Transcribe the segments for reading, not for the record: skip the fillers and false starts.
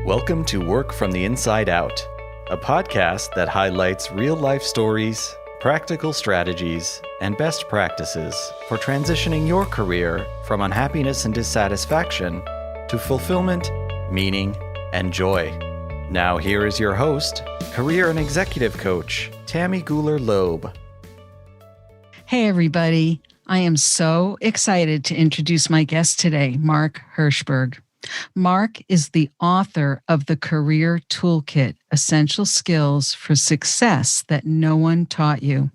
Welcome to Work from the Inside Out, a podcast that highlights real-life stories, practical strategies, and best practices for transitioning your career from unhappiness and dissatisfaction to fulfillment, meaning, and joy. Now here is your host, career and executive coach, Tammy Guler-Loeb. Hey everybody, I am so excited to introduce my guest today, Mark Herschberg. Mark is the author of the Career Toolkit, Essential Skills for Success That No One Taught You.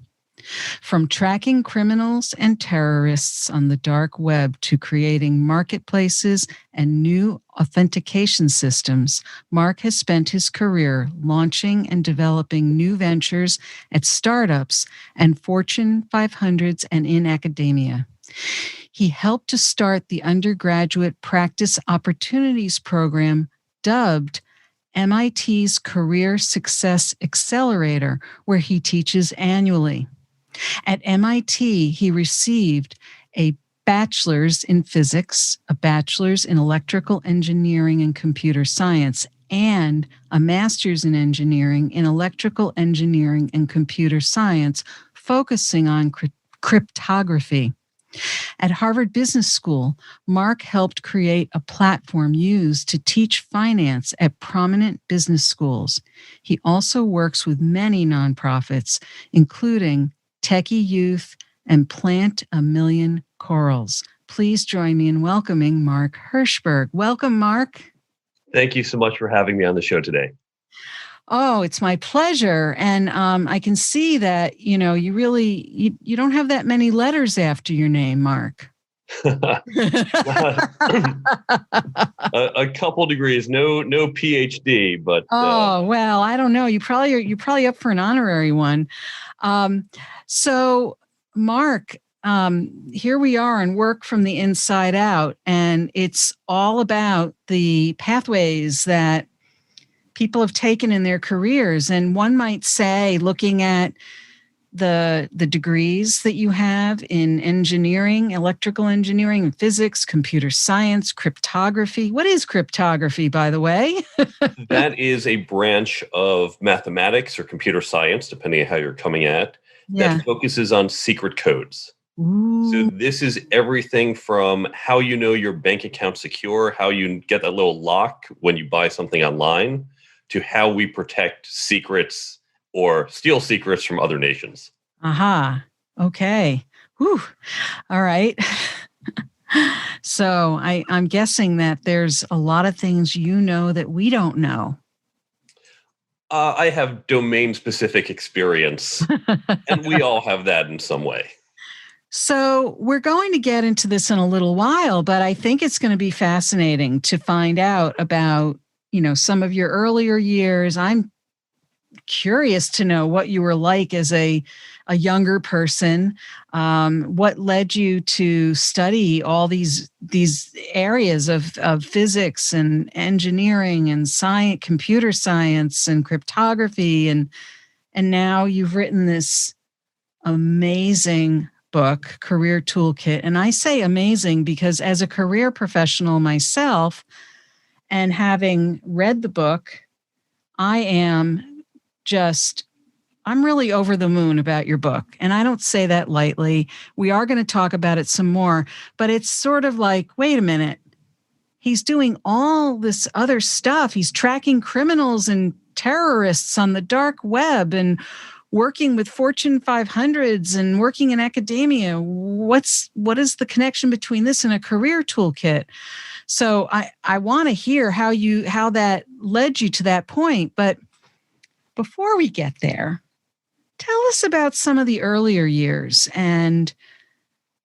From tracking criminals and terrorists on the dark web to creating marketplaces and new authentication systems, Mark has spent his career launching and developing new ventures at startups and Fortune 500s and in academia. He helped to start the Undergraduate Practice Opportunities Program, dubbed MIT's Career Success Accelerator, where he teaches annually. At MIT, he received a bachelor's in physics, a bachelor's in electrical engineering and computer science, and a master's in engineering in electrical engineering and computer science, focusing on cryptography. At Harvard Business School, Mark helped create a platform used to teach finance at prominent business schools. He also works with many nonprofits, including Techie Youth and Plant a Million Corals. Please join me in welcoming Mark Herschberg. Welcome, Mark. Thank you so much for having me on the show today. Oh, it's my pleasure. And I can see that, you don't have that many letters after your name, Mark. A couple degrees, no Ph.D, but well, I don't know. You're probably up for an honorary one. So, Mark, here we are in Work from the Inside Out, and it's all about the pathways that people have taken in their careers. And one might say, looking at the degrees that you have in engineering, electrical engineering, and physics, computer science, cryptography. What is cryptography, by the way? That is a branch of mathematics or computer science, depending on how you're coming at, that focuses on secret codes. Ooh. So this is everything from how you know your bank account's secure, how you get that little lock when you buy something online, to how we protect secrets or steal secrets from other nations. Aha. Okay. Whew. All right. So I'm guessing that there's a lot of things you know that we don't know. I have domain-specific experience, and we all have that in some way. So we're going to get into this in a little while, but I think it's going to be fascinating to find out about some of your earlier years. I'm curious to know what you were like as a younger person. What led you to study all these areas of physics and engineering and science, computer science and cryptography, and now you've written this amazing book, Career Toolkit. And I say amazing because as a career professional myself, and having read the book, I'm really over the moon about your book. And I don't say that lightly. We are going to talk about it some more, but it's sort of like, wait a minute. He's doing all this other stuff. He's tracking criminals and terrorists on the dark web and working with Fortune 500s and working in academia. What is the connection between this and a career toolkit? So I want to hear how that led you to that point. But before we get there, tell us about some of the earlier years and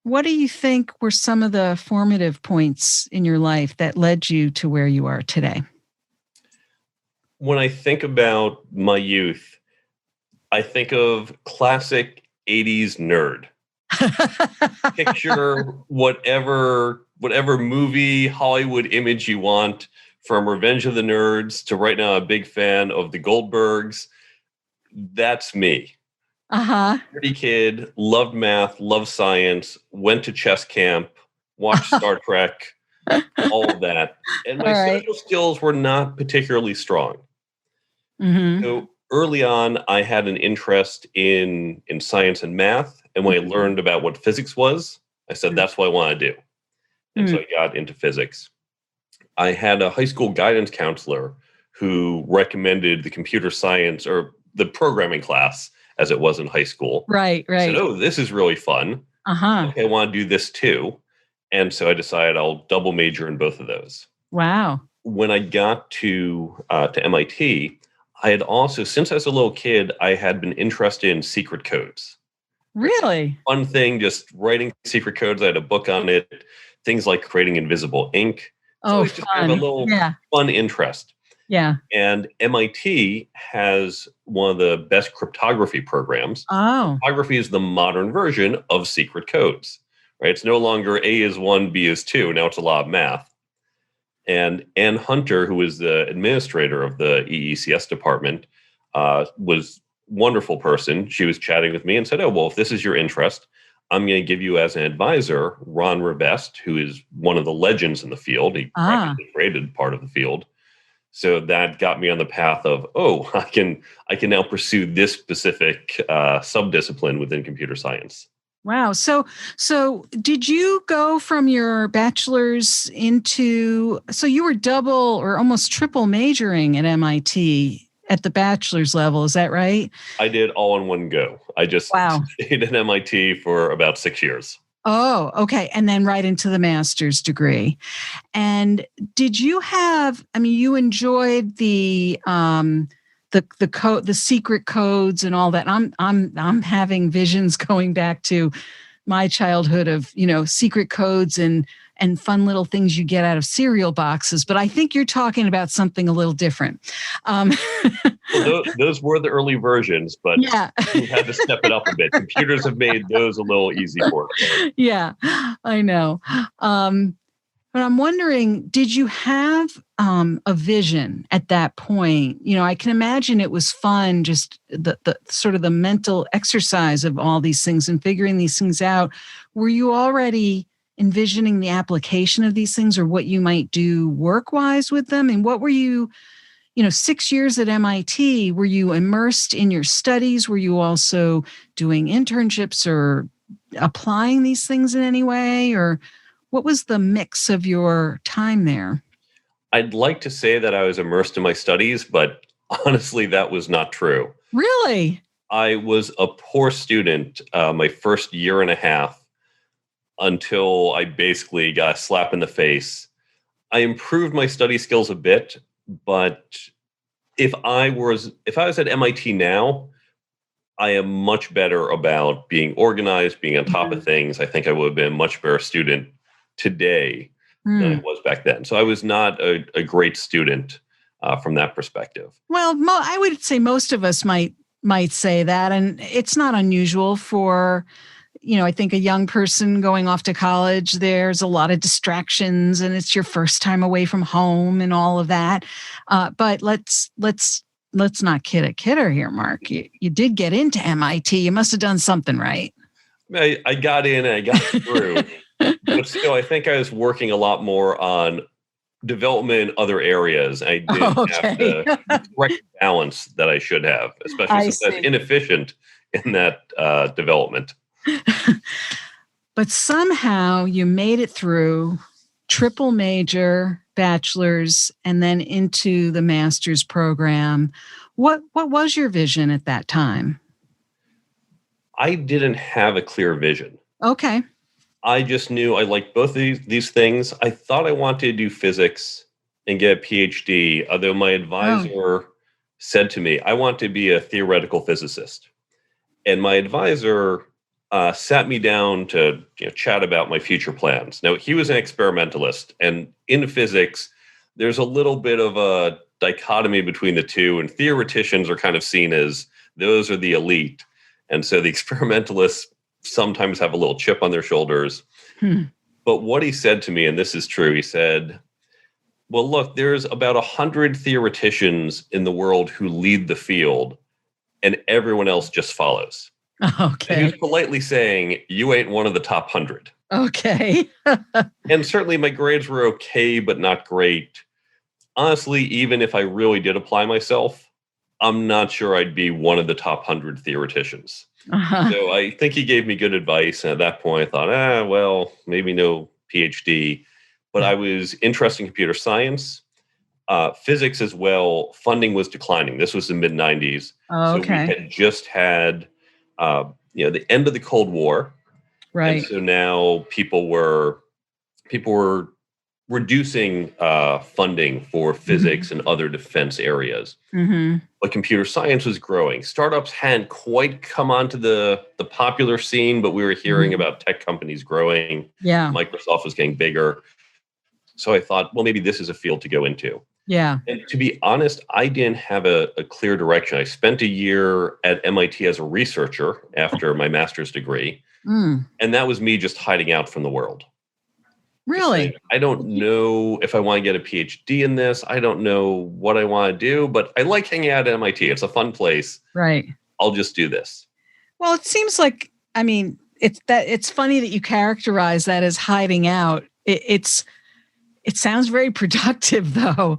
what do you think were some of the formative points in your life that led you to where you are today? When I think about my youth, I think of classic 80s nerd. Picture whatever movie, Hollywood image you want, from Revenge of the Nerds to right now a big fan of the Goldbergs. That's me. Pretty kid, loved math, loved science, went to chess camp, watched Star Trek, all of that. And my All right. social skills were not particularly strong. Mm-hmm. So early on, I had an interest in science and math. And when I learned about what physics was, I said, that's what I want to do. And so I got into physics. I had a high school guidance counselor who recommended the computer science or the programming class as it was in high school. Right, I said, right. oh, this is really fun. Uh-huh. Okay, I want to do this too. And so I decided I'll double major in both of those. Wow. When I got to MIT, I had also, since I was a little kid, I had been interested in secret codes. Really? Fun thing, just writing secret codes. I had a book on it. Things like creating invisible ink. It's Oh, always just kind of fun. a little Yeah. fun interest. Yeah. And MIT has one of the best cryptography programs. Oh. Cryptography is the modern version of secret codes, right? It's no longer A is 1, B is 2. Now it's a lot of math. And Ann Hunter, who is the administrator of the EECS department, was a wonderful person. She was chatting with me and said, oh, well, if this is your interest, I'm going to give you as an advisor Ron Rivest, who is one of the legends in the field. He practically created part of the field. So that got me on the path of, oh, I can now pursue this specific subdiscipline within computer science. Wow. So did you go from your bachelor's into, so you were double or almost triple majoring at MIT at the bachelor's level. Is that right? I did all in one go. I just stayed at MIT for about 6 years. Oh, okay. And then right into the master's degree. And did you have, I mean, you enjoyed the code, the secret codes and all that. I'm having visions going back to my childhood of, secret codes and fun little things you get out of cereal boxes. But I think you're talking about something a little different. Well, those were the early versions, but yeah. we had to step it up a bit. Computers have made those a little easy for us. Yeah, I know. But I'm wondering, did you have a vision at that point? I can imagine it was fun, just the sort of the mental exercise of all these things and figuring these things out. Were you already envisioning the application of these things or what you might do work-wise with them? And what were you, 6 years at MIT, were you immersed in your studies? Were you also doing internships or applying these things in any way? Or what was the mix of your time there? I'd like to say that I was immersed in my studies, but honestly, that was not true. Really? I was a poor student my first year and a half until I basically got a slap in the face. I improved my study skills a bit, but if I was at MIT now, I am much better about being organized, being on top of things. I think I would have been a much better student today than I was back then. So I was not a great student from that perspective. Well, I would say most of us might say that, and it's not unusual for, I think a young person going off to college, there's a lot of distractions and it's your first time away from home and all of that. But let's not kid her here, Mark. You did get into MIT. You must have done something right. I got in and I got through. But still, I think I was working a lot more on development in other areas. I didn't have the correct balance that I should have, especially since I was inefficient in that development. But somehow you made it through triple major, bachelor's, and then into the master's program. What was your vision at that time? I didn't have a clear vision. Okay. I just knew I liked both of these things. I thought I wanted to do physics and get a PhD, although my advisor said to me, I want to be a theoretical physicist. And my advisor sat me down to chat about my future plans. Now, he was an experimentalist, and in physics, there's a little bit of a dichotomy between the two, and theoreticians are kind of seen as those are the elite. And so the experimentalists sometimes have a little chip on their shoulders. But what he said to me, and this is true, he said, well, look, there's about 100 theoreticians in the world who lead the field, and everyone else just follows. Okay. And he was politely saying, you ain't one of the top 100. Okay. And certainly my grades were okay, but not great. Honestly, even if I really did apply myself, I'm not sure I'd be one of the top 100 theoreticians. Uh-huh. So I think he gave me good advice. And at that point, I thought, well, maybe no PhD. But I was interested in computer science, physics as well. Funding was declining. This was the mid 90s. So we Okay. had just had, the end of the Cold War. And Right. so now people were reducing funding for physics and other defense areas. Mm-hmm. But computer science was growing. Startups hadn't quite come onto the popular scene, but we were hearing about tech companies growing. Yeah. Microsoft was getting bigger. So I thought, well, maybe this is a field to go into. Yeah. And to be honest, I didn't have a clear direction. I spent a year at MIT as a researcher after my master's degree. Mm. And that was me just hiding out from the world. Really? I don't know if I want to get a PhD in this. I don't know what I want to do, but I like hanging out at MIT. It's a fun place. Right. I'll just do this. Well, it seems like, I mean, it's funny that you characterize that as hiding out. It sounds very productive, though.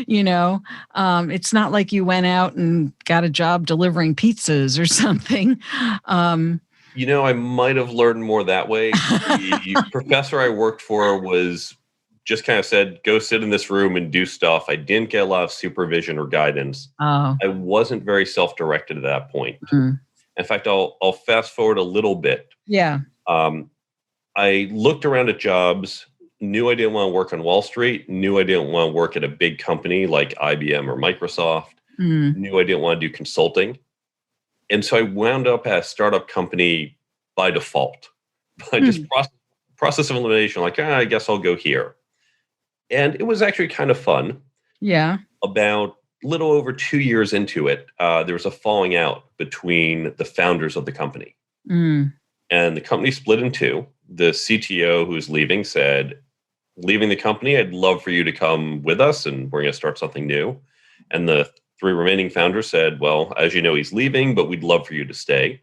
It's not like you went out and got a job delivering pizzas or something. I might have learned more that way. The professor I worked for was just kind of said, go sit in this room and do stuff. I didn't get a lot of supervision or guidance. Oh. I wasn't very self-directed at that point. Mm. In fact, I'll fast forward a little bit. Yeah. I looked around at jobs, knew I didn't want to work on Wall Street, knew I didn't want to work at a big company like IBM or Microsoft, knew I didn't want to do consulting. And so I wound up at a startup company by default. By just process of elimination, like, I guess I'll go here. And it was actually kind of fun. Yeah. About a little over 2 years into it, there was a falling out between the founders of the company. Mm. And the company split in two. The CTO who's leaving said, leaving the company, I'd love for you to come with us and we're going to start something new. And the three remaining founders said, well, as you know, he's leaving, but we'd love for you to stay.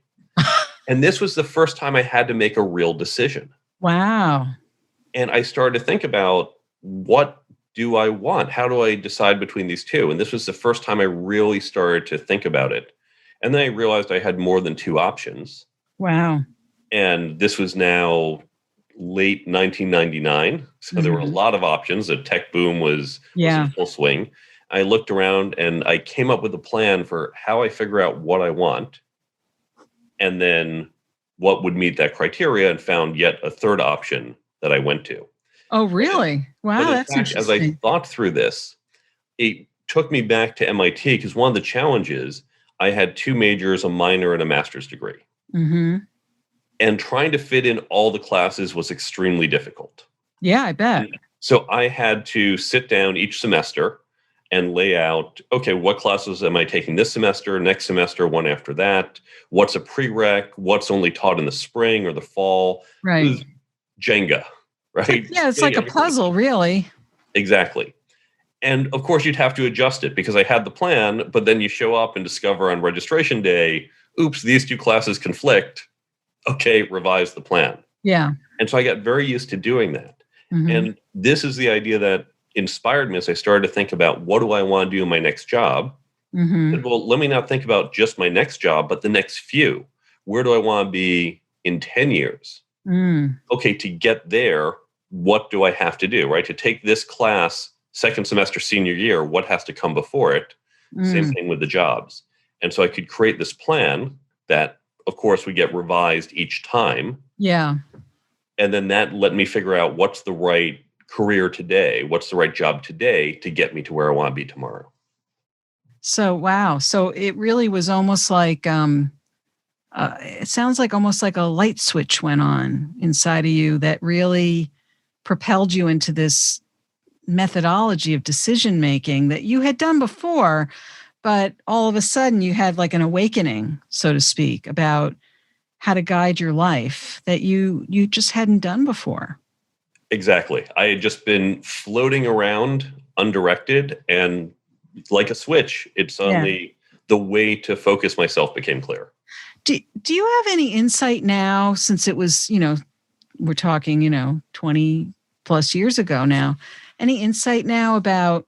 And this was the first time I had to make a real decision. Wow. And I started to think about, what do I want? How do I decide between these two? And this was the first time I really started to think about it. And then I realized I had more than two options. Wow. And this was now late 1999. So there were a lot of options. The tech boom was in full swing. I looked around and I came up with a plan for how I figure out what I want and then what would meet that criteria, and found yet a third option that I went to. Oh, really? Wow, that's interesting. As I thought through this, it took me back to MIT because one of the challenges, I had two majors, a minor and a master's degree. Mm-hmm. And trying to fit in all the classes was extremely difficult. Yeah, I bet. So I had to sit down each semester and lay out, okay, what classes am I taking this semester, next semester, one after that? What's a prereq? What's only taught in the spring or the fall? Right. It was Jenga, right? Yeah, it's like a puzzle, really. Exactly. And of course, you'd have to adjust it because I had the plan, but then you show up and discover on registration day, oops, these two classes conflict. Okay, revise the plan. Yeah. And so I got very used to doing that. Mm-hmm. And this is the idea that inspired me as I started to think about, what do I want to do in my next job? Mm-hmm. And, well, let me not think about just my next job, but the next few. Where do I want to be in 10 years? Okay, to get there, what do I have to do, right? To take this class, second semester, senior year, what has to come before it? Same thing with the jobs. And so I could create this plan that, of course, would get revised each time. Yeah. And then that let me figure out what's the right career today, what's the right job today to get me to where I want to be tomorrow. So, wow. So it really was almost like, it sounds like almost like a light switch went on inside of you that really propelled you into this methodology of decision making that you had done before, but all of a sudden you had like an awakening, so to speak, about how to guide your life that you just hadn't done before. Exactly. I had just been floating around undirected, and like a switch, it's suddenly the way to focus myself became clear. Do you have any insight now, since it was, we're talking, 20 plus years ago now. Any insight now about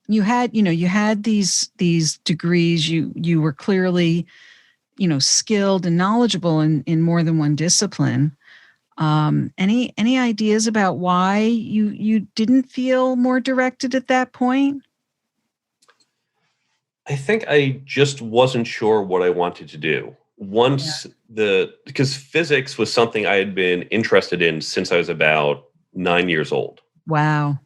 you had these degrees, you were clearly, skilled and knowledgeable in more than one discipline. Any ideas about why you didn't feel more directed at that point? I think I just wasn't sure what I wanted to do. Because physics was something I had been interested in since I was about 9 years old. Wow.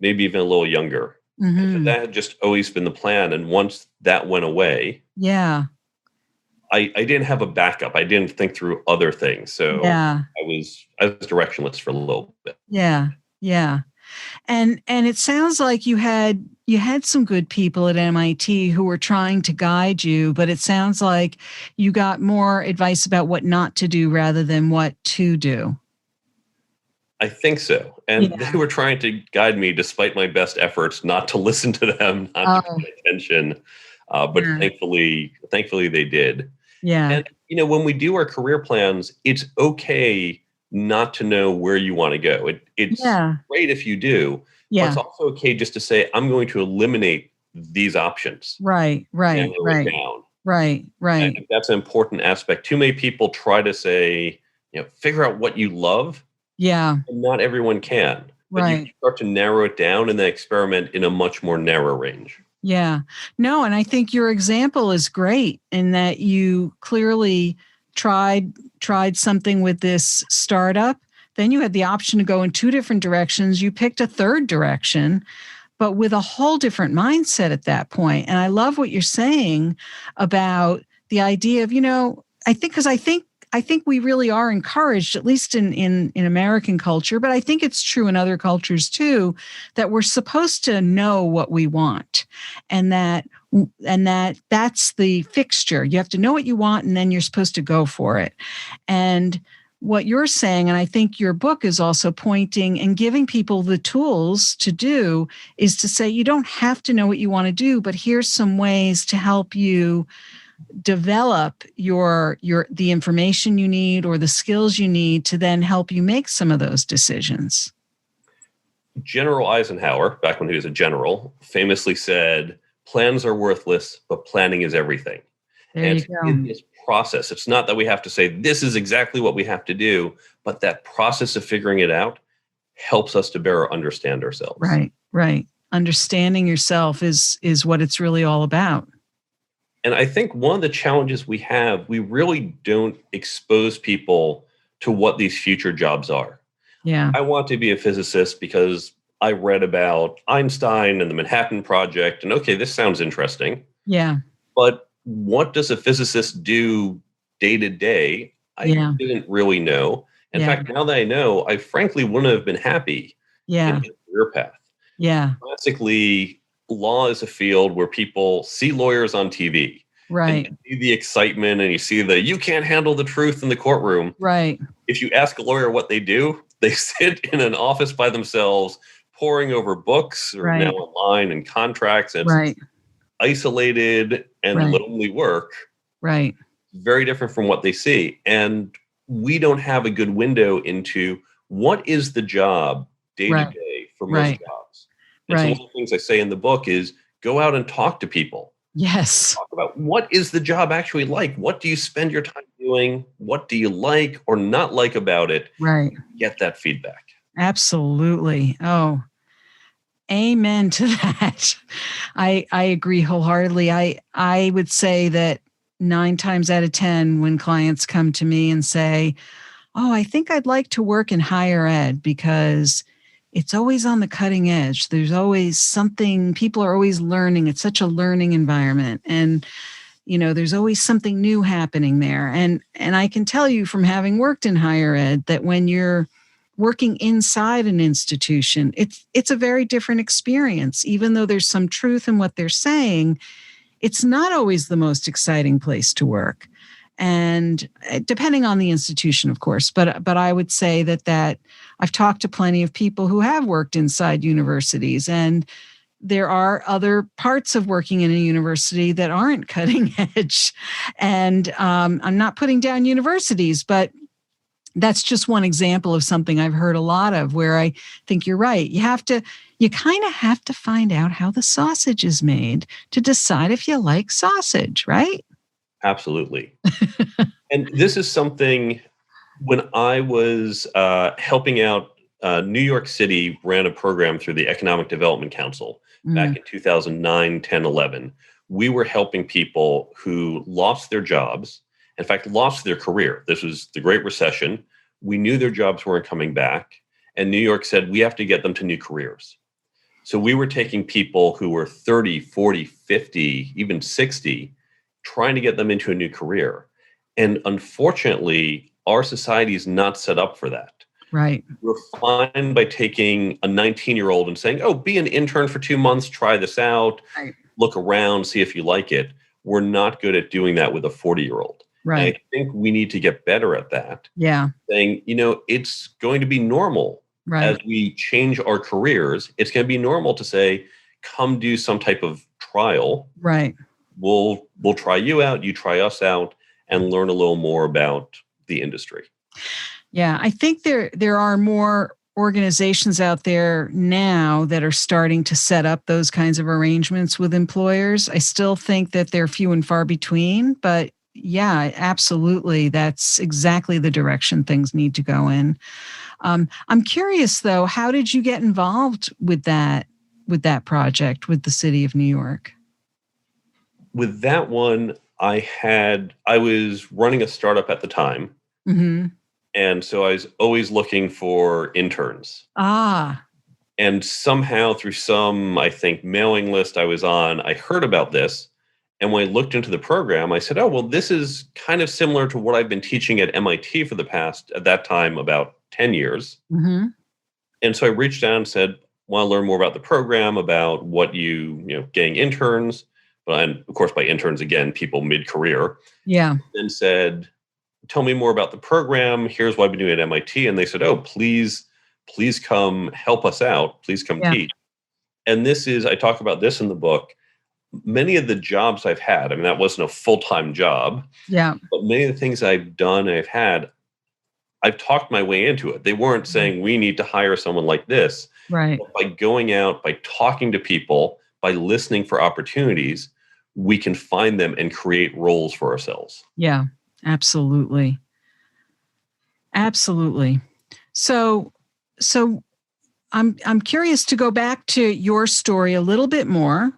Maybe even a little younger. Mm-hmm. That had just always been the plan. And once that went away, yeah, I didn't have a backup. I didn't think through other things. So yeah, I was directionless for a little bit. yeah, yeah. And it sounds like you had some good people at MIT who were trying to guide you, but it sounds like you got more advice about what not to do rather than what to do. I think so. And they were trying to guide me despite my best efforts not to listen to them, not to pay attention. But thankfully they did. Yeah. And, when we do our career plans, it's okay not to know where you want to go. It's great if you do, but it's also okay just to say, I'm going to eliminate these options. Right. Down. Right. I think that's an important aspect. Too many people try to say, figure out what you love. Yeah. And not everyone can. But you start to narrow it down and then experiment in a much more narrow range. Yeah. No, and I think your example is great in that you clearly tried something with this startup. Then you had the option to go in two different directions. You picked a third direction, but with a whole different mindset at that point. And I love what you're saying about the idea of, I think we really are encouraged, at least in American culture, but I think it's true in other cultures too, that we're supposed to know what we want, and that's the fixture. You have to know what you want, and then you're supposed to go for it. And what you're saying, and I think your book is also pointing and giving people the tools to do, is to say you don't have to know what you want to do, but here's some ways to help you develop the information you need or the skills you need to then help you make some of those decisions. General Eisenhower, back when he was a general, famously said, plans are worthless, but planning is everything. There you go. In this process, it's not that we have to say, this is exactly what we have to do, but that process of figuring it out helps us to better understand ourselves. Right. Understanding yourself is what it's really all about. And I think one of the challenges we have, we really don't expose people to what these future jobs are. Yeah. I want to be a physicist because I read about Einstein and the Manhattan Project, and okay, this sounds interesting. Yeah. But what does a physicist do day to day? I didn't really know. In fact, now that I know, I frankly wouldn't have been happy in his career path. Yeah. Classically, law is a field where people see lawyers on TV. Right. And you see the excitement and you see you can't handle the truth in the courtroom. Right. If you ask a lawyer what they do, they sit in an office by themselves, poring over books or now online and contracts. And it's isolated and lonely work. Right. Very different from what they see. And we don't have a good window into what is the job day to day for most jobs. And so one of the things I say in the book is go out and talk to people. Yes. Talk about what is the job actually like? What do you spend your time doing? What do you like or not like about it? Right. Get that feedback. Absolutely. Oh, amen to that. I agree wholeheartedly. I would say that 9 times out of 10, when clients come to me and say, oh, I think I'd like to work in higher ed because it's always on the cutting edge. There's always something, people are always learning. It's such a learning environment. And, there's always something new happening there. And I can tell you from having worked in higher ed that when you're working inside an institution, it's a very different experience. Even though there's some truth in what they're saying, it's not always the most exciting place to work. And depending on the institution, of course, but I would say that I've talked to plenty of people who have worked inside universities, and there are other parts of working in a university that aren't cutting edge. And I'm not putting down universities, but That's just one example of something I've heard a lot of, where I think you're right. You kind of have to find out how the sausage is made to decide if you like sausage, right? Absolutely. And this is something, when I was helping out, New York City ran a program through the Economic Development Council back in 2009, 10, 11. We were helping people who lost their jobs, in fact, lost their career. This was the Great Recession. We knew their jobs weren't coming back. And New York said, we have to get them to new careers. So we were taking people who were 30, 40, 50, even 60, trying to get them into a new career. And unfortunately, our society is not set up for that. Right. We're fine by taking a 19-year-old and saying, oh, be an intern for 2 months, try this out, Right. look around, see if you like it. We're not good at doing that with a 40-year-old. Right. And I think we need to get better at that. Yeah. Saying, it's going to be normal as we change our careers. It's going to be normal to say, come do some type of trial. Right. We'll try you out, you try us out, and learn a little more about the industry. Yeah, I think there are more organizations out there now that are starting to set up those kinds of arrangements with employers. I still think that they're few and far between, but yeah, absolutely. That's exactly the direction things need to go in. I'm curious though, how did you get involved with that project with the city of New York? With that one, I was running a startup at the time. Mm-hmm. And so I was always looking for interns. And somehow through some, I think, mailing list I was on, I heard about this. And when I looked into the program, I said, oh, well, this is kind of similar to what I've been teaching at MIT for the past, at that time, about 10 years. Mm-hmm. And so I reached out and said, want to learn more about the program, about what getting interns. And of course, by interns, again, people mid-career. Yeah. And said, tell me more about the program. Here's what I've been doing at MIT. And they said, oh, please come help us out. Please come teach. And I talk about this in the book. Many of the jobs I've had, that wasn't a full-time job. Yeah. But many of the things I've done, I've talked my way into it. They weren't saying we need to hire someone like this. Right. But by going out, by talking to people, by listening for opportunities, we can find them and create roles for ourselves. Yeah, absolutely. Absolutely. So I'm curious to go back to your story a little bit more.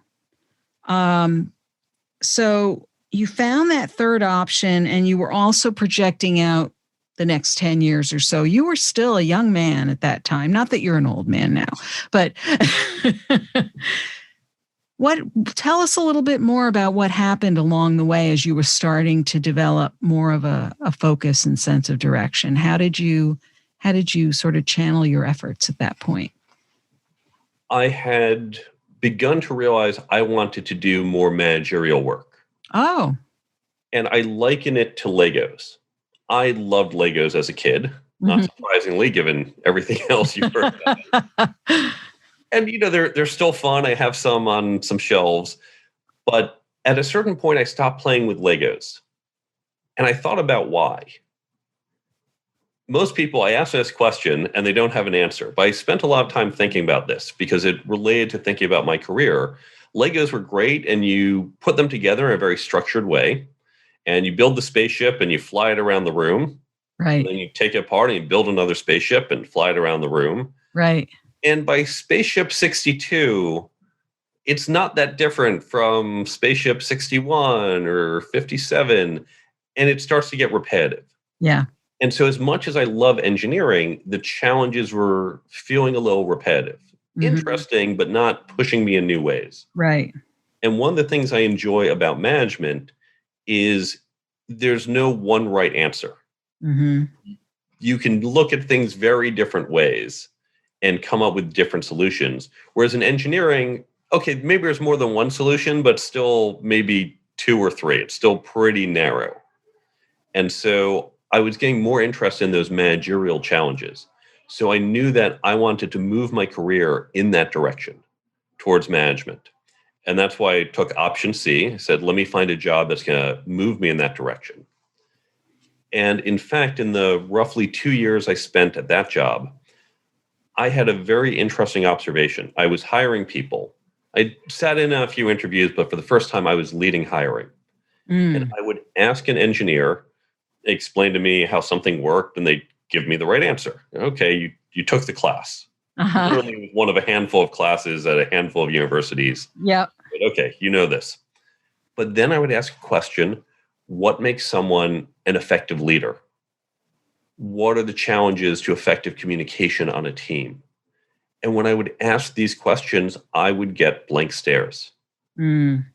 So you found that third option and you were also projecting out the next 10 years or so. You were still a young man at that time. Not that you're an old man now, but tell us a little bit more about what happened along the way as you were starting to develop more of a focus and sense of direction. How did you sort of channel your efforts at that point? I had begun to realize I wanted to do more managerial work. Oh. And I liken it to Legos. I loved Legos as a kid, not surprisingly, given everything else you've heard about. And, they're still fun. I have some on some shelves. But at a certain point, I stopped playing with Legos. And I thought about why. Most people, I ask this question and they don't have an answer. But I spent a lot of time thinking about this because it related to thinking about my career. Legos were great, and you put them together in a very structured way. And you build the spaceship and you fly it around the room. Right. And then you take it apart and you build another spaceship and fly it around the room. Right. And by Spaceship 62, it's not that different from Spaceship 61 or 57. And it starts to get repetitive. Yeah. And so as much as I love engineering, the challenges were feeling a little repetitive. Interesting, but not pushing me in new ways. Right. And one of the things I enjoy about management is there's no one right answer. You can look at things very different ways and come up with different solutions. Whereas in engineering, okay, maybe there's more than one solution, but still maybe 2 or 3. It's still pretty narrow. And so I was getting more interest in those managerial challenges. So I knew that I wanted to move my career in that direction towards management. And that's why I took option C. I said, let me find a job that's going to move me in that direction. And in fact, in the roughly 2 years I spent at that job, I had a very interesting observation. I was hiring people. I sat in on a few interviews, but for the first time, I was leading hiring. And Mm. I would ask an engineer, explain to me how something worked, and they'd give me the right answer. Okay, you took the class. Uh-huh. Literally one of a handful of classes at a handful of universities. Yep. But okay, you know this. But then I would ask a question, what makes someone an effective leader? What are the challenges to effective communication on a team? And when I would ask these questions, I would get blank stares. Mm.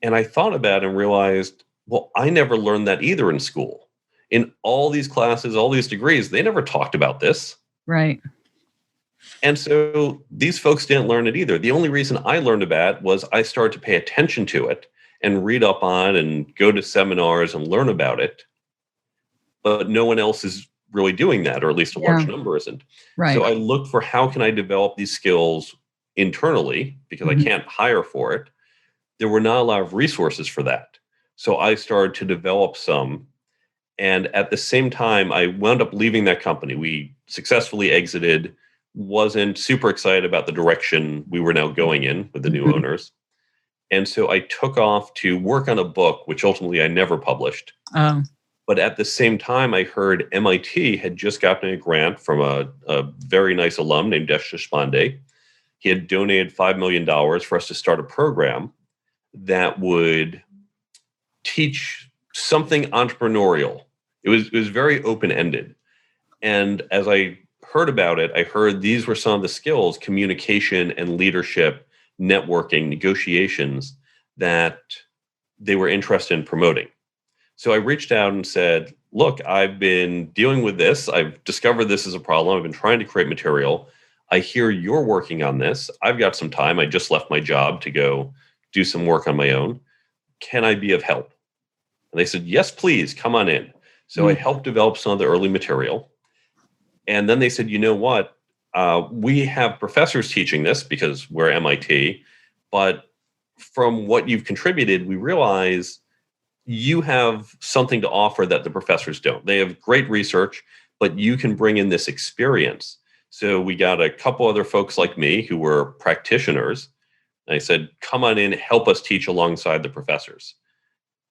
And I thought about it and realized, well, I never learned that either in school. In all these classes, all these degrees, they never talked about this. Right. And so these folks didn't learn it either. The only reason I learned about it was I started to pay attention to it and read up on and go to seminars and learn about it. But no one else is really doing that, or at least a large Yeah. number isn't. Right. So I looked for how can I develop these skills internally because I Mhm. can't hire for it. There were not a lot of resources for that. So I started to develop some. And at the same time, I wound up leaving that company. We successfully exited, wasn't super excited about the direction we were now going in with the new Mhm. owners. And so I took off to work on a book, which ultimately I never published. Oh. But at the same time, I heard MIT had just gotten a grant from a very nice alum named Deshpande. He had donated $5 million for us to start a program that would teach something entrepreneurial. It was very open-ended. And as I heard about it, I heard these were some of the skills, communication and leadership, networking, negotiations, that they were interested in promoting. So I reached out and said, look, I've been dealing with this. I've discovered this is a problem. I've been trying to create material. I hear you're working on this. I've got some time. I just left my job to go do some work on my own. Can I be of help? And they said, yes, please, come on in. So I helped develop some of the early material. And then they said, you know what? We have professors teaching this because we're MIT. But from what you've contributed, we realize you have something to offer that the professors don't. They have great research, but you can bring in this experience. So we got a couple other folks like me who were practitioners. And I said, come on in, help us teach alongside the professors.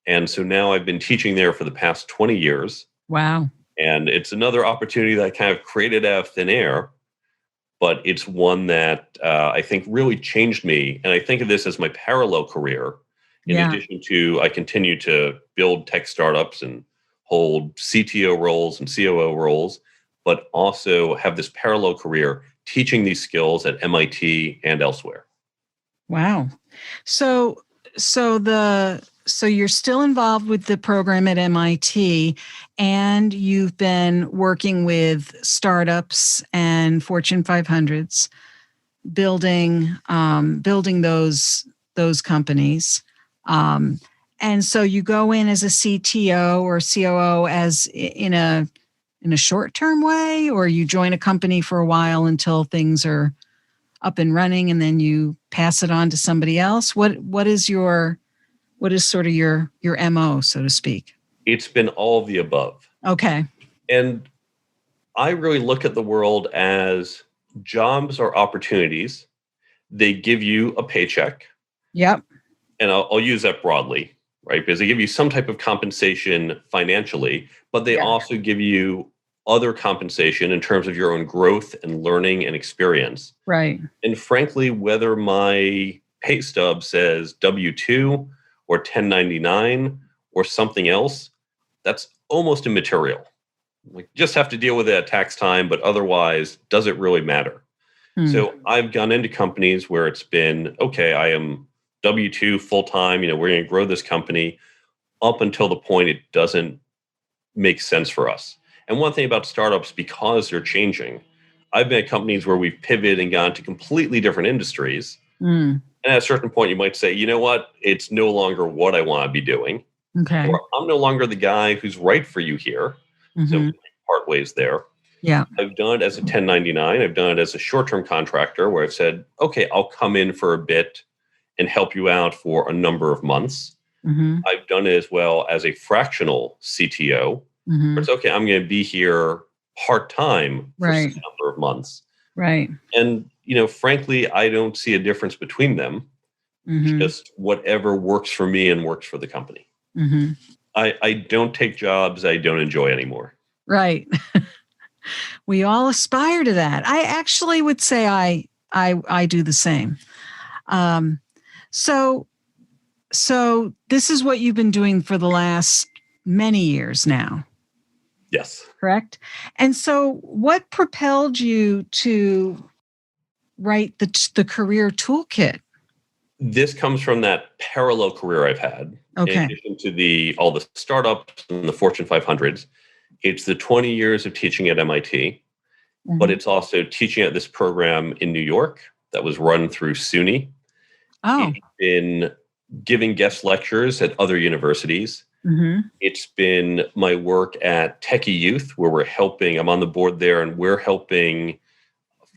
And so now I've been teaching there for the past 20 years. Wow. And it's another opportunity that I kind of created out of thin air, but it's one that I think really changed me. And I think of this as my parallel career. In Yeah. addition to, I continue to build tech startups and hold CTO roles and COO roles, but also have this parallel career teaching these skills at MIT and elsewhere. Wow. So so you're still involved with the program at MIT, and you've been working with startups and Fortune 500s, building those companies. And so you go in as a CTO or COO as in a short term way, or you join a company for a while until things are up and running, and then you pass it on to somebody else. What is sort of your MO, so to speak? It's been all of the above. Okay. And I really look at the world as jobs are opportunities. They give you a paycheck. Yep. And I'll use that broadly, right? Because they give you some type of compensation financially, but they also give you other compensation in terms of your own growth and learning and experience. Right. And frankly, whether my pay stub says W-2 or 1099 or something else, that's almost immaterial. We just have to deal with it at tax time, but otherwise, does it really matter? So I've gone into companies where it's been, okay, I am W-2 full-time, we're going to grow this company up until the point it doesn't make sense for us. And one thing about startups, because they're changing, I've been at companies where we've pivoted and gone to completely different industries. And at a certain point, you might say, you know what? It's no longer what I want to be doing. Okay. Or I'm no longer the guy who's right for you here. So we part ways there. Yeah. I've done it as a 1099. I've done it as a short-term contractor where I've said, okay, I'll come in for a bit and help you out for a number of months. I've done it as well as a fractional CTO Mm-hmm. It's okay, I'm going to be here part-time for Right. some number of months. Right. And, frankly, I don't see a difference between them. Mm-hmm. Just whatever works for me and works for the company. Mm-hmm. I don't take jobs I don't enjoy anymore. Right. We all aspire to that. I actually would say I do the same. So this is what you've been doing for the last many years now. Yes. Correct. And so what propelled you to write the career toolkit? This comes from that parallel career I've had. Okay. In addition to all the startups and the Fortune 500s, it's the 20 years of teaching at MIT, but it's also teaching at this program in New York that was run through SUNY. Oh. It's been giving guest lectures at other universities. Mm-hmm. It's been my work at Techie Youth, where I'm on the board there, and we're helping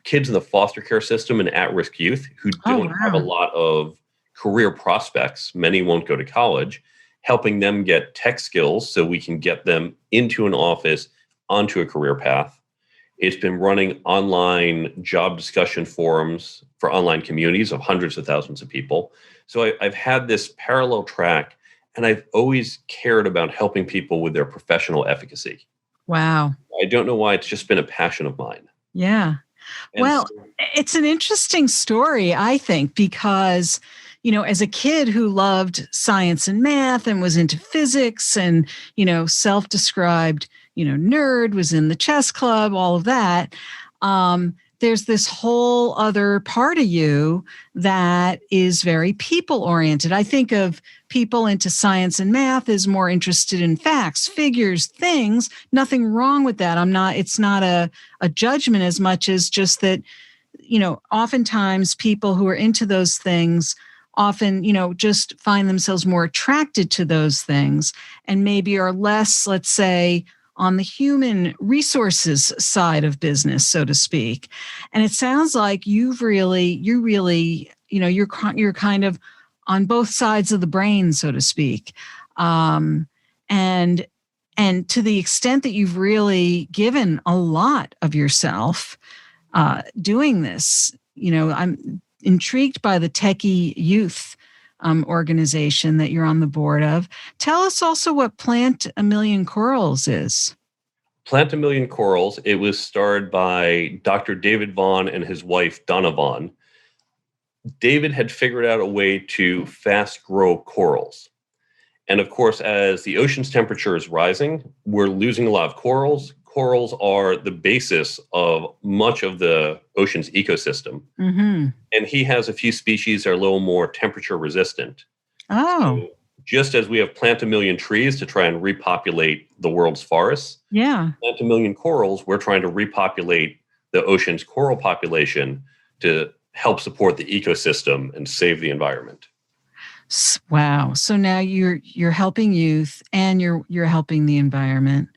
kids in the foster care system and at-risk youth who don't have a lot of career prospects. Many won't go to college, helping them get tech skills so we can get them into an office, onto a career path. It's been running online job discussion forums for online communities of hundreds of thousands of people. So I've had this parallel track, and I've always cared about helping people with their professional efficacy. Wow. I don't know why, it's just been a passion of mine. Yeah. And well, so, it's an interesting story, I think, because, as a kid who loved science and math and was into physics and, self-described, nerd, was in the chess club, all of that. There's this whole other part of you that is very people oriented. I think of people into science and math as more interested in facts, figures, things. Nothing wrong with that. It's not a judgment as much as just that, oftentimes people who are into those things often, just find themselves more attracted to those things and maybe are less, let's say, on the human resources side of business, so to speak. And it sounds like you're kind of on both sides of the brain, so to speak. And to the extent that you've really given a lot of yourself doing this, I'm intrigued by the Techie Youth organization that you're on the board of. Tell us also what Plant a Million Corals is. Plant a Million Corals, it was started by Dr. David Vaughn and his wife, Donna Vaughn. David had figured out a way to fast grow corals. And of course, as the ocean's temperature is rising, we're losing a lot of corals. Corals are the basis of much of the ocean's ecosystem. Mm-hmm. And he has a few species that are a little more temperature resistant. Oh. So just as we have plant a million trees to try and repopulate the world's forests, yeah, plant a million corals, we're trying to repopulate the ocean's coral population to help support the ecosystem and save the environment. Wow. So now you're helping youth and you're helping the environment.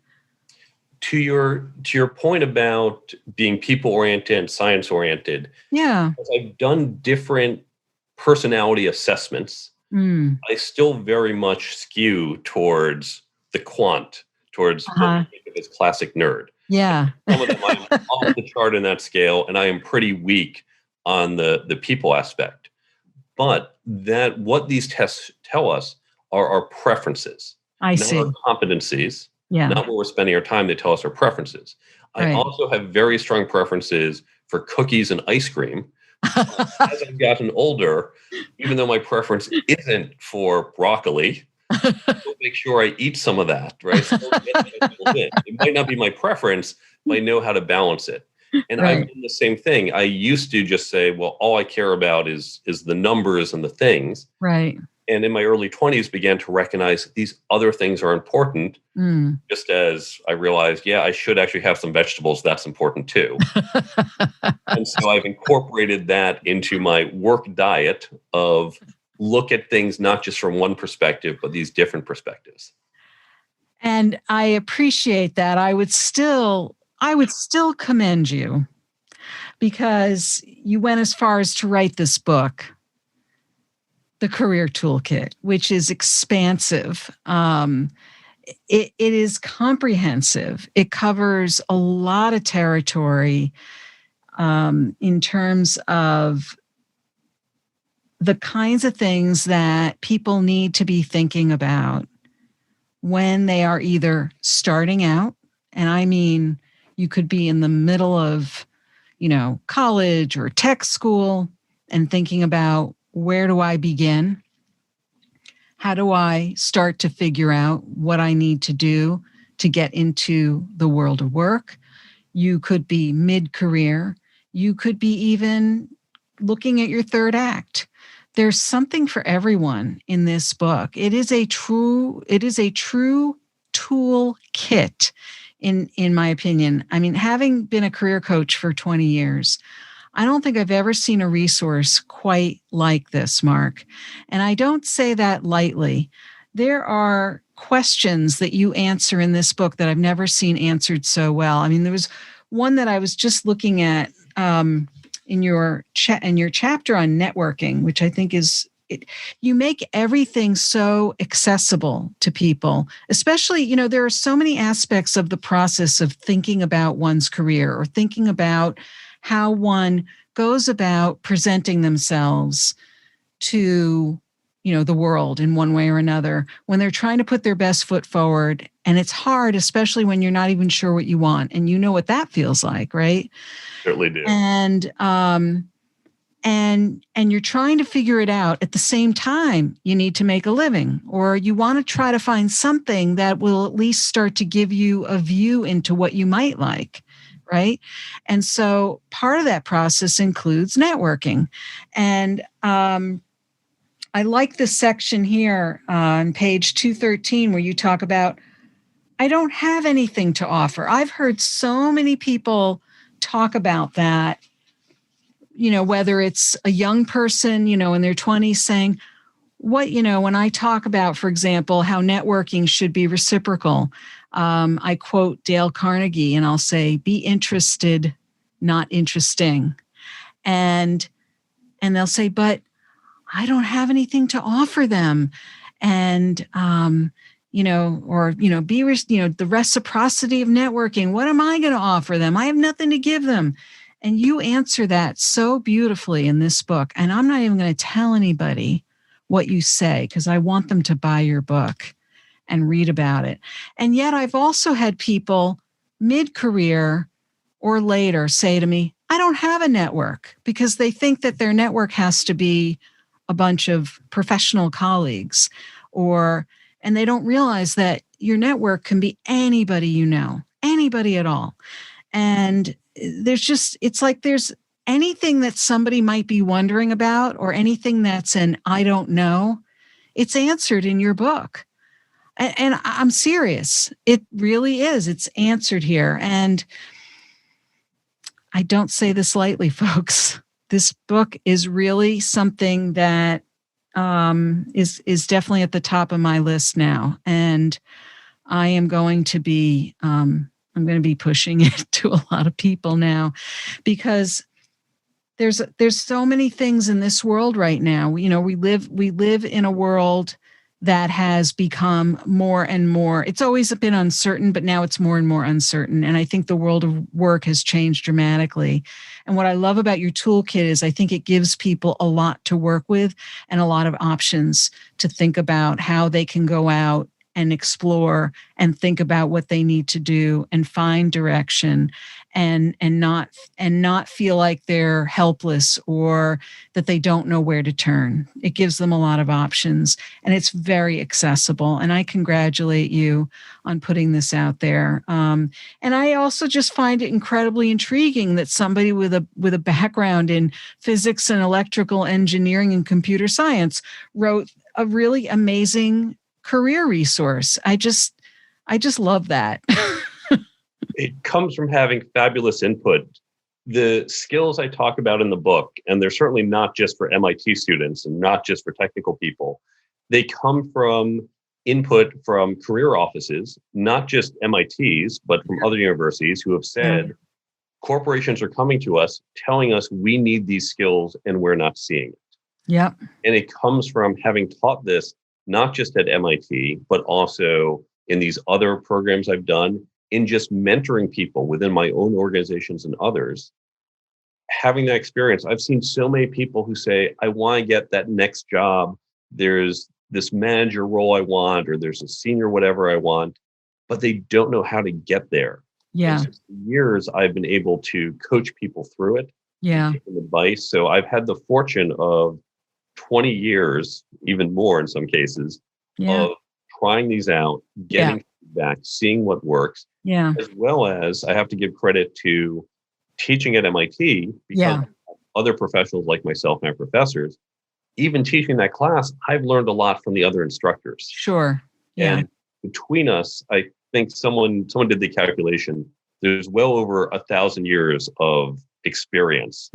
To your point about being people oriented and science oriented, yeah, as I've done different personality assessments, I still very much skew towards the quant, towards what we think of as classic nerd. Yeah. Some of them I'm off the chart in that scale, and I am pretty weak on the people aspect. But what these tests tell us are our preferences, I not see. our competencies. Yeah. Not where we're spending our time. They tell us our preferences. Right. I also have very strong preferences for cookies and ice cream. As I've gotten older, even though my preference isn't for broccoli, I'll make sure I eat some of that, right? So it might not be my preference, but I know how to balance it. And I've done the same thing. I used to just say, well, all I care about is the numbers and the things. Right. And in my early 20s, began to recognize that these other things are important. Just as I realized, I should actually have some vegetables. That's important too. And so I've incorporated that into my work diet of look at things not just from one perspective, but these different perspectives. And I appreciate that. I would still commend you because you went as far as to write this book, The Career Toolkit, which is expansive. it is comprehensive. It covers a lot of territory in terms of the kinds of things that people need to be thinking about when they are either starting out, and I mean, you could be in the middle of, college or tech school and thinking about, where do I begin? How do I start to figure out what I need to do to get into the world of work? You could be mid-career. You could be even looking at your third act. There's something for everyone in this book. It is a true tool kit, in my opinion. I mean, having been a career coach for 20 years, I don't think I've ever seen a resource quite like this, Mark. And I don't say that lightly. There are questions that you answer in this book that I've never seen answered so well. I mean, there was one that I was just looking at in your chapter on networking, which I think is, you make everything so accessible to people, especially, there are so many aspects of the process of thinking about one's career or thinking about how one goes about presenting themselves to, the world in one way or another when they're trying to put their best foot forward. And it's hard, especially when you're not even sure what you want. And you know what that feels like, right? Certainly do. And you're trying to figure it out. At the same time, you need to make a living, or you want to try to find something that will at least start to give you a view into what you might like, right? And so part of that process includes networking. And I like this section here on page 213 where you talk about, I don't have anything to offer. I've heard so many people talk about that, whether it's a young person, in their 20s saying, when I talk about, for example, how networking should be reciprocal, I quote Dale Carnegie and I'll say, be interested, not interesting. And they'll say, but I don't have anything to offer them. And, be, the reciprocity of networking. What am I going to offer them? I have nothing to give them. And you answer that so beautifully in this book. And I'm not even going to tell anybody what you say because I want them to buy your book and read about it. And yet I've also had people mid-career or later say to me, I don't have a network, because they think that their network has to be a bunch of professional colleagues, and they don't realize that your network can be anybody you know, anybody at all. And it's like there's anything that somebody might be wondering about or anything that's an I don't know, it's answered in your book. And I'm serious. It really is. It's answered here. And I don't say this lightly, folks. This book is really something that is definitely at the top of my list now. And I am going to be pushing it to a lot of people now, because there's so many things in this world right now. We live in a world that has become more and more, it's always been uncertain, but now it's more and more uncertain. And I think the world of work has changed dramatically. And what I love about your toolkit is I think it gives people a lot to work with and a lot of options to think about how they can go out and explore and think about what they need to do and find direction and not feel like they're helpless or that they don't know where to turn. It gives them a lot of options, and it's very accessible. And I congratulate you on putting this out there. And I also just find it incredibly intriguing that somebody with a background in physics and electrical engineering and computer science wrote a really amazing career resource. I just love that. It comes from having fabulous input. The skills I talk about in the book, and they're certainly not just for MIT students and not just for technical people, they come from input from career offices, not just MIT's, but from other universities who have said, corporations are coming to us, telling us we need these skills and we're not seeing it. Yep. And it comes from having taught this not just at MIT, but also in these other programs I've done, in just mentoring people within my own organizations and others. Having that experience, I've seen so many people who say, I want to get that next job. There's this manager role I want, or there's a senior whatever I want, but they don't know how to get there. Yeah. And so for years, I've been able to coach people through it. Yeah. Give them advice. So I've had the fortune of 20 years, even more in some cases, Yeah. of trying these out, getting feedback, seeing what works, Yeah. as well as I have to give credit to teaching at MIT, because other professionals like myself and professors, even teaching that class, I've learned a lot from the other instructors. Sure. Yeah. And between us, I think someone did the calculation. There's well over 1,000 years of experience.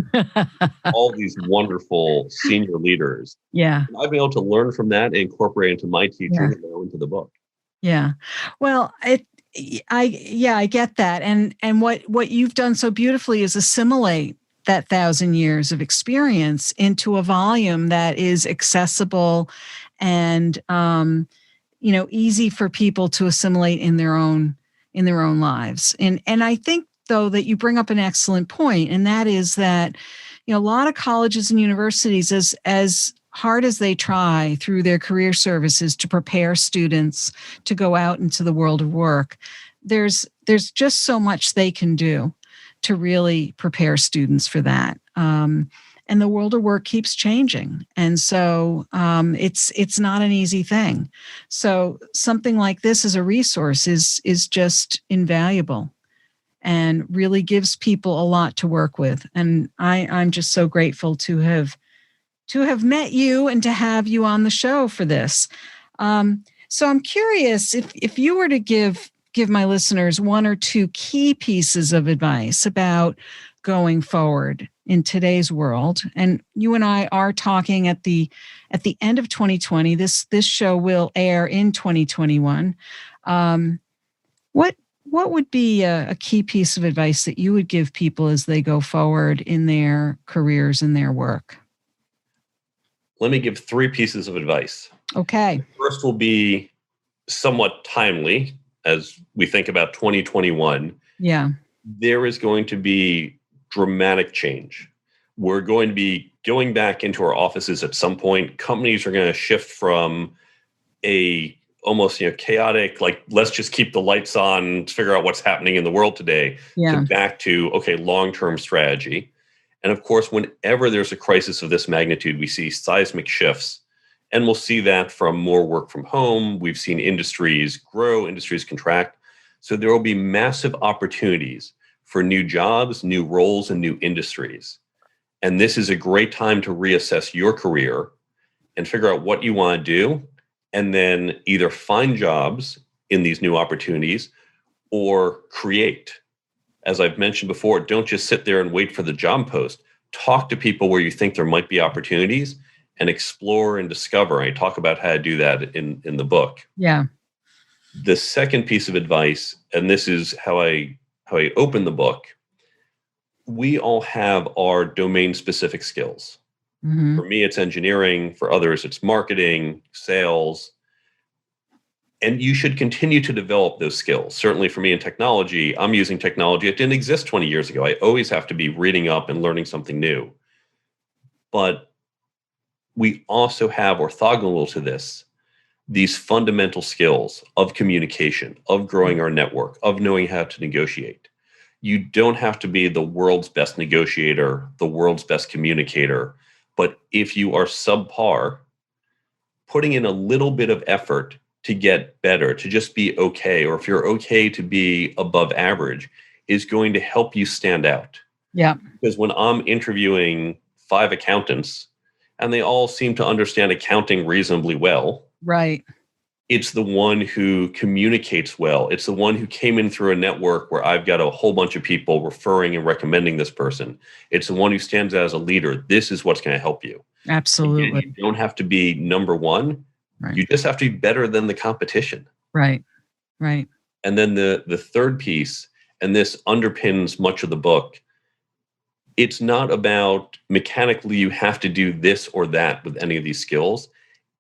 All these wonderful senior leaders. Yeah. And I've been able to learn from that and incorporate into my teaching and now into the book. Yeah. Well, I get that. And what you've done so beautifully is assimilate that 1,000 years of experience into a volume that is accessible and easy for people to assimilate in their own lives. And I think though that you bring up an excellent point, and that is that a lot of colleges and universities, as hard as they try through their career services to prepare students to go out into the world of work, there's just so much they can do to really prepare students for that. And the world of work keeps changing. And so it's not an easy thing. So something like this as a resource is just invaluable and really gives people a lot to work with. And I'm just so grateful to have met you and to have you on the show for this. So I'm curious if you were to give my listeners one or two key pieces of advice about going forward in today's world. And you and I are talking at the end of 2020. This show will air in 2021. What would be a key piece of advice that you would give people as they go forward in their careers and their work? Let me give 3 pieces of advice. Okay. The first will be somewhat timely as we think about 2021. Yeah. There is going to be dramatic change. We're going to be going back into our offices at some point. Companies are going to shift from a almost chaotic, like, let's just keep the lights on to figure out what's happening in the world today, to back to, okay, long-term strategy. And of course, whenever there's a crisis of this magnitude, we see seismic shifts. And we'll see that from more work from home. We've seen industries grow, industries contract. So there will be massive opportunities for new jobs, new roles, and new industries. And this is a great time to reassess your career and figure out what you want to do, and then either find jobs in these new opportunities or create. As I've mentioned before, don't just sit there and wait for the job post. Talk to people where you think there might be opportunities and explore and discover. I talk about how to do that in the book. Yeah. The second piece of advice, and this is how I open the book, we all have our domain-specific skills. Mm-hmm. For me, it's engineering. For others, it's marketing, sales. And you should continue to develop those skills. Certainly for me in technology, I'm using technology. It didn't exist 20 years ago. I always have to be reading up and learning something new. But we also have, orthogonal to this, these fundamental skills of communication, of growing our network, of knowing how to negotiate. You don't have to be the world's best negotiator, the world's best communicator. But if you are subpar, putting in a little bit of effort to get better, to just be okay, or if you're okay to be above average, is going to help you stand out. Yeah. Because when I'm interviewing 5 accountants, and they all seem to understand accounting reasonably well, right, it's the one who communicates well. It's the one who came in through a network where I've got a whole bunch of people referring and recommending this person. It's the one who stands out as a leader. This is what's going to help you. Absolutely. Again, you don't have to be number one. Right. You just have to be better than the competition. Right. Right. And then the third piece, and this underpins much of the book, it's not about mechanically you have to do this or that with any of these skills.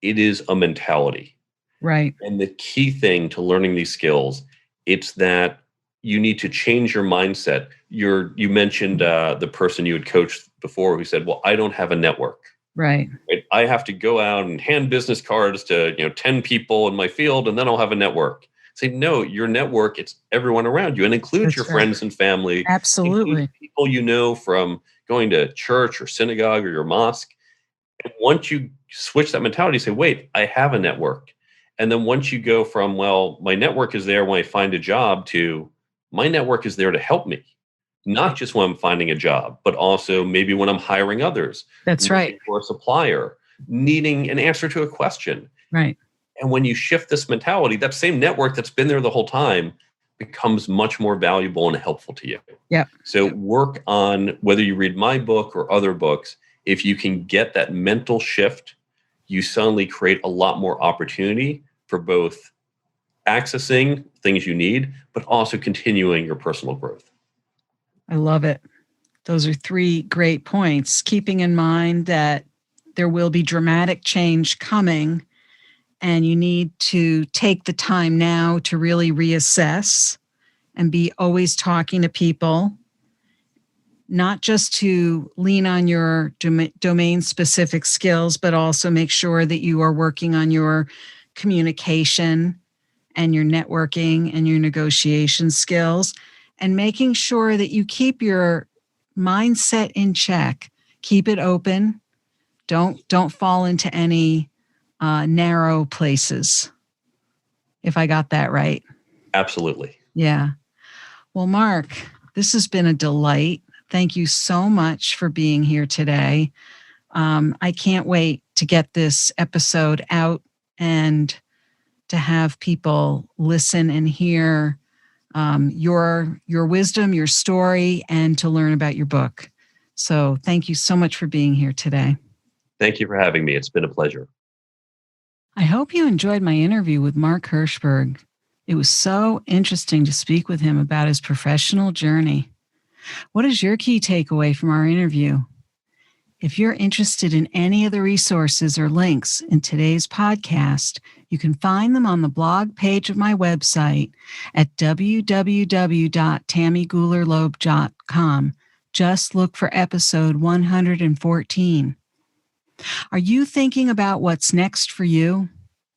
It is a mentality. Right. And the key thing to learning these skills, it's that you need to change your mindset. You mentioned the person you had coached before who said, well, I don't have a network. Right. Right? I have to go out and hand business cards to 10 people in my field, and then I'll have a network. Say, no, your network, it's everyone around you, and includes your friends and family. Absolutely. People you know from going to church or synagogue or your mosque. And once you switch that mentality, say, wait, I have a network. And then once you go from, well, my network is there when I find a job, to my network is there to help me, not just when I'm finding a job, but also maybe when I'm hiring others. That's right. For a supplier, needing an answer to a question. Right. And when you shift this mentality, that same network that's been there the whole time becomes much more valuable and helpful to you. Yeah. So work on, whether you read my book or other books, if you can get that mental shift, you suddenly create a lot more opportunity for both accessing things you need, but also continuing your personal growth. I love it. Those are 3 great points. Keeping in mind that there will be dramatic change coming, and you need to take the time now to really reassess and be always talking to people, not just to lean on your domain-specific skills, but also make sure that you are working on your communication and your networking and your negotiation skills, and making sure that you keep your mindset in check. Keep it open. Don't fall into any narrow places, if I got that right. Absolutely. Yeah. Well, Mark, this has been a delight. Thank you so much for being here today. I can't wait to get this episode out and to have people listen and hear your wisdom, your story, and to learn about your book. So thank you so much for being here today. Thank you for having me. It's been a pleasure. I hope you enjoyed my interview with Mark Herschberg. It was so interesting to speak with him about his professional journey. What is your key takeaway from our interview? If you're interested in any of the resources or links in today's podcast, you can find them on the blog page of my website at www.tammygoulerloeb.com. Just look for episode 114. Are you thinking about what's next for you?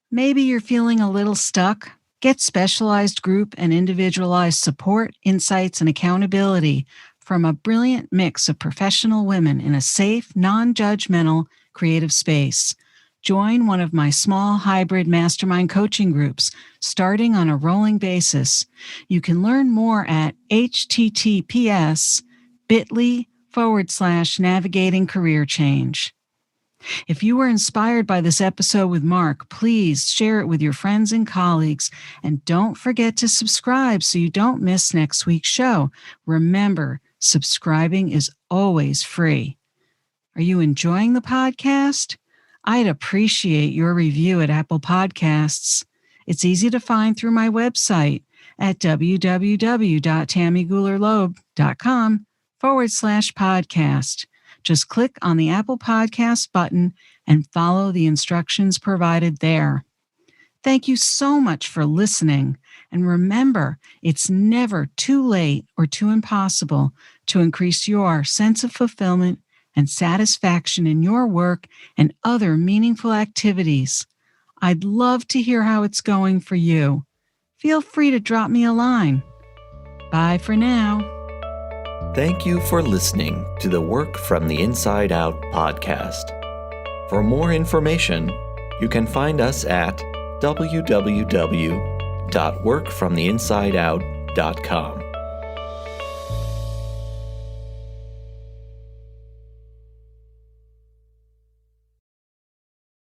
Maybe you're feeling a little stuck. Get specialized group and individualized support, insights, and accountability from a brilliant mix of professional women in a safe, non-judgmental, creative space. Join one of my small hybrid mastermind coaching groups, starting on a rolling basis. You can learn more at https://bit.ly/navigating career change. If you were inspired by this episode with Mark, please share it with your friends and colleagues. And don't forget to subscribe so you don't miss next week's show. Remember, subscribing is always free. Are you enjoying the podcast? I'd appreciate your review at Apple Podcasts. It's easy to find through my website at www.tammygoulerloeb.com/podcast. Just click on the Apple Podcast button and follow the instructions provided there. Thank you so much for listening. And remember, it's never too late or too impossible to increase your sense of fulfillment and satisfaction in your work and other meaningful activities. I'd love to hear how it's going for you. Feel free to drop me a line. Bye for now. Thank you for listening to the Work from the Inside Out podcast. For more information, you can find us at www.workfromtheinsideout.com.